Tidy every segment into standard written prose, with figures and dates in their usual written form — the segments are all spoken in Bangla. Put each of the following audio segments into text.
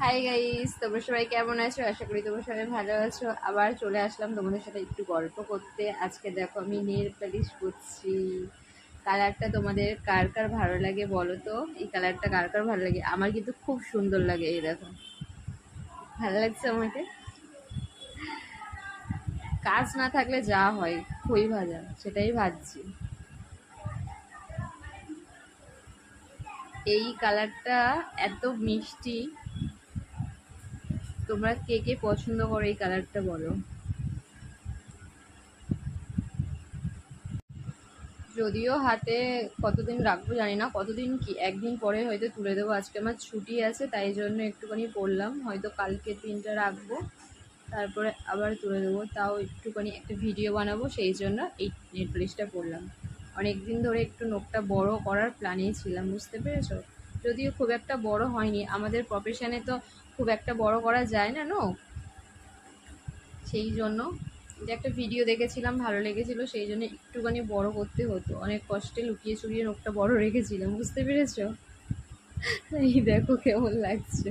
হাই গাইস, তোমরা সবাই কেমন আছো? আশা করি তোমরা সবাই ভালো আছো। আবার চলে আসলাম তোমাদের সাথে একটু গল্প করতে। আজকে দেখো আমি নেল পালিশ করছি। কালারটা তোমাদের কার কার ভালো লাগে বলো তো? এই কালারটা কার কার ভালো লাগে? আমার কিন্তু খুব সুন্দর লাগে। এই দেখো, ভালো লাগছে আমাকে। কাজ না থাকলে যা হয়, খই ভাজা, সেটাই ভাজছি। এই কালারটা এত মিষ্টি। তোমরা কে কে পছন্দ করো এই কালারটা বলো। যদিও হাতে কতদিন রাখবো জানি না, কতদিন কি, একদিন পরে হয়তো তুলে দেবো। আজকে আমার ছুটি আছে, তাই জন্য একটুখানি পরলাম। হয়তো কালকে দিনটা রাখবো, তারপরে আবার তুলে দেবো। তাও একটুখানি একটা ভিডিও বানাবো, সেই জন্য এই নেল পলিশটা পরলাম। অনেক দিন ধরে একটু নখটা বড় করার প্ল্যানেই ছিলাম, বুঝতে পেরেছো? যদিও খুব একটা বড় হয়নি, আমাদের প্রফেশনে তো খুব একটা বড় করা যায় না নখ, সেই জন্য যে একটা ভিডিও দেখেছিলাম, ভালো লেগেছিল, সেই জন্য একটুখানি বড় করতে হতো। অনেক কষ্টে লুকিয়ে চুরিয়ে নখটা বড় রেখেছিলাম, বুঝতে পেরেছো? এই দেখো কেমন লাগছে।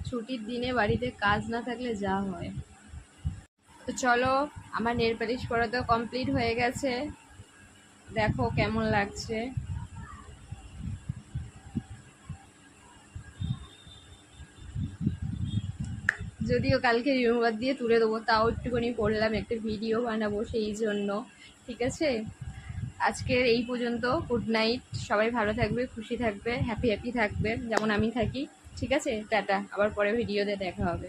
ছুটির দিনে বাড়িতে কাজ না থাকলে যা হয়। তো চলো, আমার নেল পালিশ করা তো কমপ্লিট হয়ে গেছে। দেখো কেমন লাগছে। যদিও কালকে রিমুভার দিয়ে তুলে দেবো, তাও একটুখানি করলাম, একটা ভিডিও বানাবো সেই জন্য। ঠিক আছে, আজকের এই পর্যন্ত। Good night. সবাই ভালো থাকবে, খুশি থাকবে, হ্যাপি হ্যাপি থাকবে, যেমন আমি থাকি। ঠিক আছে, টাটা। আবার পরে ভিডিওতে দেখা হবে।